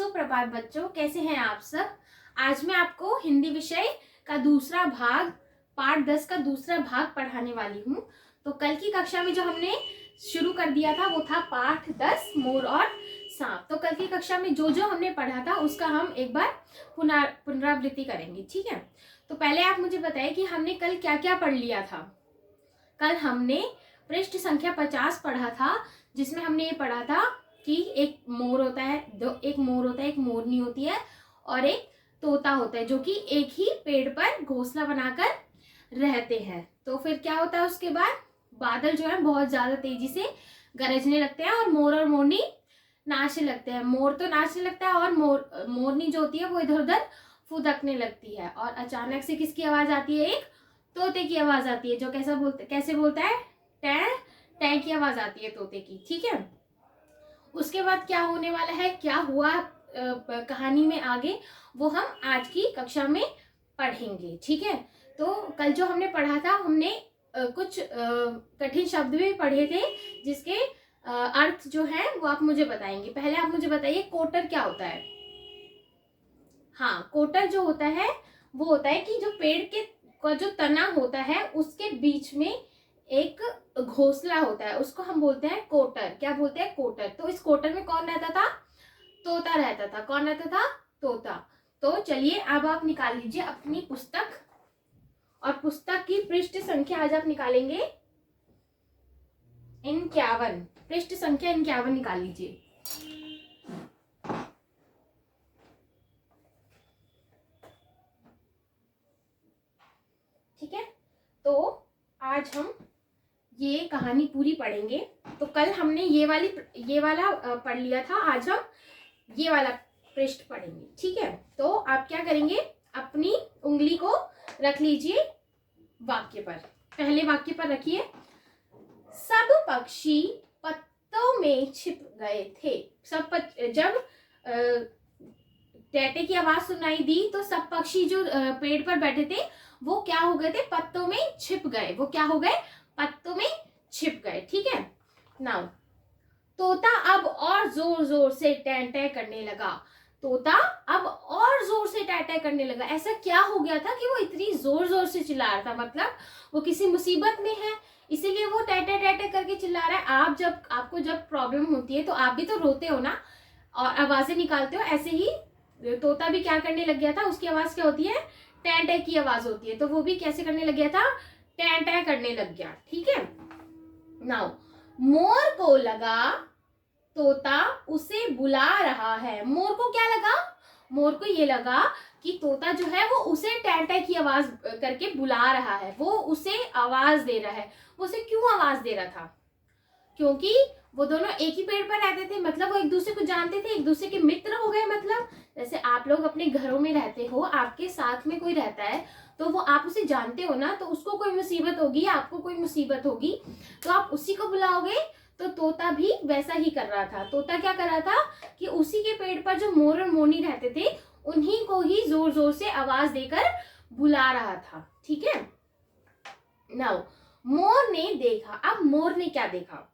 सुप्रभात बच्चों, कैसे हैं आप सब। आज मैं आपको हिंदी विषय का दूसरा भाग पाठ 10 का दूसरा भाग पढ़ाने वाली हूँ। तो कल की कक्षा में जो हमने शुरू कर दिया था वो था पाठ 10 मोर और सांप। तो कल की कक्षा में जो जो हमने पढ़ा था उसका हम एक बार पुनरावृत्ति करेंगे, ठीक है। तो पहले आप मुझे बताइए कि हमने कल क्या क्या पढ़ लिया था। कल हमने पृष्ठ संख्या 50 पढ़ा था, जिसमें हमने ये पढ़ा था कि एक मोर होता है, एक मोरनी होती है और एक तोता होता है जो कि एक ही पेड़ पर घोंसला बनाकर रहते हैं। तो फिर क्या होता है, उसके बाद बादल जो है बहुत ज्यादा तेजी से गरजने लगते हैं और मोर और मोरनी नाचने लगते हैं। मोर तो नाचने लगता है और मोरनी जो होती है वो इधर उधर फुदकने लगती है। और अचानक से किसकी आवाज आती है, एक तोते की आवाज आती है जो कैसे बोलता है, टै टै की आवाज आती है तोते की, ठीक है। उसके बाद क्या होने वाला है, क्या हुआ कहानी में आगे, वो हम आज की कक्षा में पढ़ेंगे, ठीक है। तो कल जो हमने पढ़ा था, हमने कुछ कठिन शब्द भी पढ़े थे जिसके अर्थ जो है वो आप मुझे बताएंगे। पहले आप मुझे बताइए कोटर क्या होता है। हाँ, कोटर जो होता है वो होता है कि जो पेड़ के का जो तना होता है उसके बीच में एक घोंसला होता है, उसको हम बोलते हैं कोटर। क्या बोलते हैं, कोटर। तो इस कोटर में कौन रहता था, तोता रहता था। कौन रहता था, तोता। तो चलिए अब आप निकाल लीजिए अपनी पुस्तक, और पुस्तक की पृष्ठ संख्या आज आप निकालेंगे 51। पृष्ठ संख्या 51 निकाल लीजिए। ठीक है, तो आज हम ये कहानी पूरी पढ़ेंगे। तो कल हमने ये वाला पढ़ लिया था, आज हम ये वाला पृष्ठ पढ़ेंगे, ठीक है। तो आप क्या करेंगे, अपनी उंगली को रख लीजिए वाक्य पर। पहले वाक्य पर रखिए, सब पक्षी पत्तों में छिप गए थे। जब टैटे की आवाज सुनाई दी तो सब पक्षी जो पेड़ पर बैठे थे वो क्या हो गए थे, पत्तों में छिप गए। वो क्या हो गए, पत्तों में छिप गए, ठीक है। नाउ तोता अब और जोर जोर से टैं टैं करने लगा। तोता अब और जोर से टैं टैं करने लगा। ऐसा क्या हो गया था कि वो इतनी जोर जोर से चिल्ला रहा था, मतलब वो किसी मुसीबत में है इसीलिए वो टैं टैं करके चिल्ला रहा है। आपको जब प्रॉब्लम होती है तो आप भी तो रोते हो ना और आवाजें निकालते हो, ऐसे ही तोता भी क्या करने लग गया था, उसकी आवाज क्या होती है, टैं टैं की आवाज होती है। तो वो भी कैसे करने लग गया था, टैं टैं करने लग गया, ठीक है। नाउ मोर को लगा तोता उसे बुला रहा है। मोर को क्या लगा, मोर को ये लगा कि तोता जो है वो उसे टैं टैं की आवाज करके बुला रहा है, वो उसे आवाज दे रहा है। वो उसे क्यों आवाज दे रहा था, क्योंकि वो दोनों एक ही पेड़ पर रहते थे, मतलब वो एक दूसरे को जानते थे, एक दूसरे के मित्र हो गए। मतलब जैसे आप लोग अपने घरों में रहते हो, आपके साथ में कोई रहता है तो वो आप उसे जानते हो ना, तो उसको कोई मुसीबत होगी, आपको कोई मुसीबत होगी तो आप उसी को बुलाओगे। तो तोता भी वैसा ही कर रहा था। तोता क्या कर रहा था कि उसी के पेड़ पर जो मोर और मोरनी रहते थे उन्हीं को ही जोर जोर से आवाज देकर बुला रहा था, ठीक है। नाउ मोर ने देखा, अब मोर ने क्या देखा,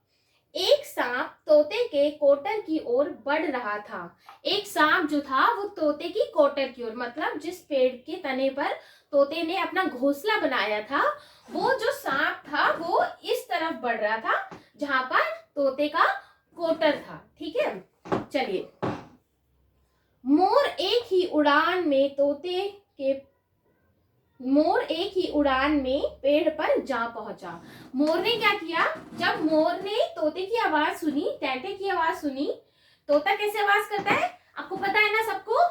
एक सांप तोते के कोटर की ओर बढ़ रहा था। एक सांप जो था वो तोते की कोटर की ओर, मतलब जिस पेड़ के तने पर तोते ने अपना घोंसला बनाया था, वो जो सांप था वो इस तरफ बढ़ रहा था जहां पर तोते का कोटर था, ठीक है। चलिए, मोर एक ही उड़ान में पेड़ पर जा पहुंचा। मोर ने क्या किया, जब मोर ने तोते की आवाज सुनी, टैं की आवाज सुनी, तोता कैसे आवाज करता है आपको पता है ना सबको।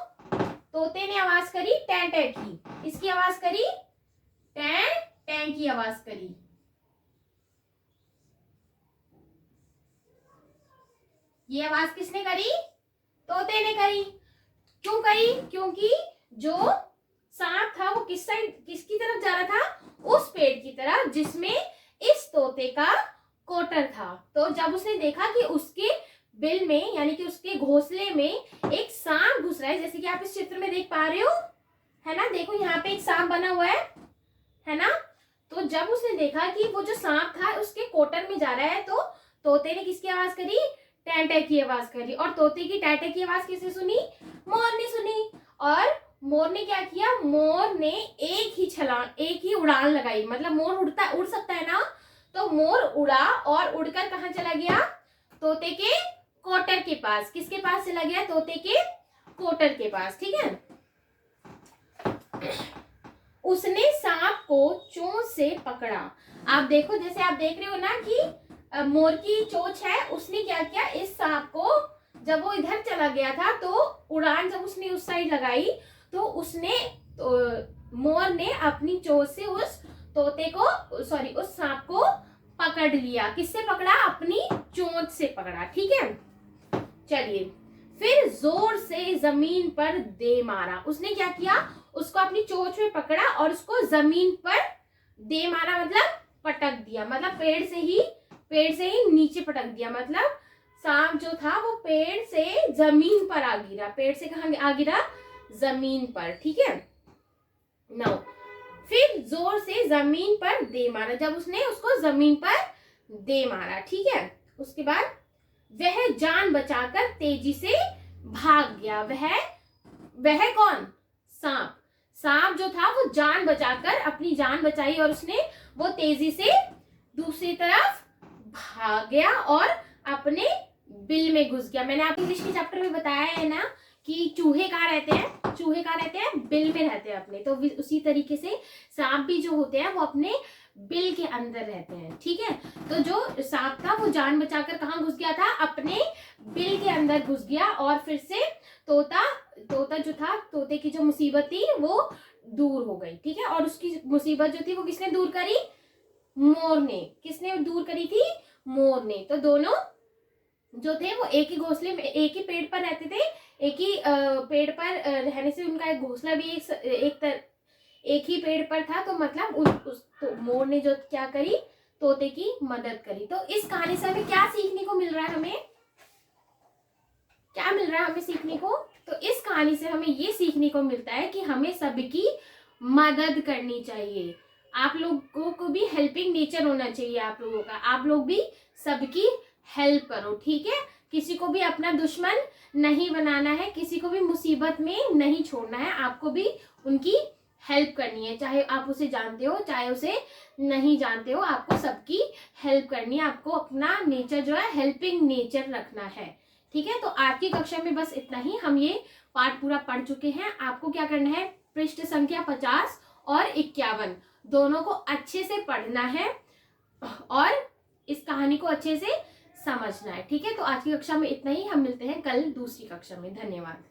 तोते ने आवाज करी टैं टैं की, इसकी आवाज करी टैं टैं की आवाज करी। ये आवाज किसने करी, तोते ने करी। क्यों करी, क्योंकि जो सांप था वो किसकी तरफ जा रहा था, उस पेड़ की तरफ जिसमें इस तोते का कोटर था। तो जब उसने देखा कि उसके बिल में यानी कि उसके घोंसले में एक सांप घुस रहा है, जैसे कि आप इस चित्र में देख पा रहे हो, है ना। देखो यहाँ पे एक सांप बना हुआ है ना। तो जब उसने देखा कि वो जो सांप था उसके कोटर में जा रहा है, तो तोते ने किसकी आवाज करी, टै टै की आवाज करी, और तोते की टै टै की आवाज किसने सुनी? मोर ने सुनी। और मोर ने क्या किया? मोर ने एक ही उड़ान लगाई, मतलब मोर उड़ सकता है ना, तो मोर उड़ा और उड़कर कहाँ चला गया? तोते के कोटर के पास। किसके पास चला गया? तोते के कोटर के पास, ठीक है। उसने सांप को चोंच से पकड़ा। आप देखो, जैसे आप देख रहे हो ना कि मोर की चोंच है, उसने क्या किया? इस सांप को, जब वो इधर चला गया था तो उड़ान जब उसने उस साइड लगाई तो मोर ने अपनी चोंच से उस उस सांप को पकड़ लिया। किससे पकड़ा? अपनी चोंच से पकड़ा, ठीक है। चलिए, फिर जोर से जमीन पर दे मारा। उसने क्या किया? उसको अपनी चोंच में पकड़ा और उसको जमीन पर दे मारा, मतलब पटक दिया, मतलब पेड़ से ही नीचे पटक दिया। मतलब सांप जो था वो पेड़ से जमीन पर आ गिरा। पेड़ से कहाँ आ गिरा? जमीन पर, ठीक है। नाउ, फिर जोर से जमीन पर दे मारा। जब उसने उसको जमीन पर दे मारा, ठीक है, उसके बाद वह जान बचाकर तेजी से भाग गया। वह कौन? सांप जो था वो जान बचाकर, अपनी जान बचाई और उसने वो तेजी से दूसरी तरफ भाग गया और अपने बिल में घुस गया। मैंने आपको इंग्लिश के चैप्टर में बताया है ना कि चूहे कहाँ रहते हैं? चूहे कहाँ रहते हैं? बिल में रहते हैं अपने। तो उसी तरीके से सांप भी जो होते हैं वो अपने बिल के अंदर रहते हैं, ठीक है। तो जो सांप था वो जान बचाकर कहाँ घुस गया था? अपने बिल के अंदर घुस गया, और फिर से तोता जो था, तोते की जो मुसीबत थी वो दूर हो गई, ठीक है। और उसकी मुसीबत जो थी वो किसने दूर करी? मोर ने। किसने दूर करी थी? मोर ने। तो दोनों जो थे वो एक ही घोंसले में, एक ही पेड़ पर रहते थे। एक ही पेड़ पर रहने से उनका एक घोंसला भी एक ही पेड़ पर था। तो मतलब तो मोर ने जो क्या करी? तोते की मदद करी। तो इस कहानी से हमें क्या सीखने को मिल रहा है? हमें क्या मिल रहा है हमें सीखने को? तो इस कहानी से हमें ये सीखने को मिलता है कि हमें सबकी मदद करनी चाहिए। आप लोगों को भी हेल्पिंग नेचर होना चाहिए आप लोगों का। आप लोग भी सबकी हेल्प करो, ठीक है। किसी को भी अपना दुश्मन नहीं बनाना है, किसी को भी मुसीबत में नहीं छोड़ना है। आपको भी उनकी हेल्प करनी है, चाहे आप उसे जानते हो चाहे उसे नहीं जानते हो। आपको सबकी हेल्प करनी है। आपको अपना नेचर जो है हेल्पिंग नेचर रखना है, ठीक है। तो आज की कक्षा में बस इतना ही। हम ये पाठ पूरा पढ़ चुके हैं। आपको क्या करना है? पृष्ठ संख्या 50 और 51 दोनों को अच्छे से पढ़ना है और इस कहानी को अच्छे से समझना है, ठीक है। तो आज की कक्षा में इतना ही। हम मिलते हैं कल दूसरी कक्षा में। धन्यवाद।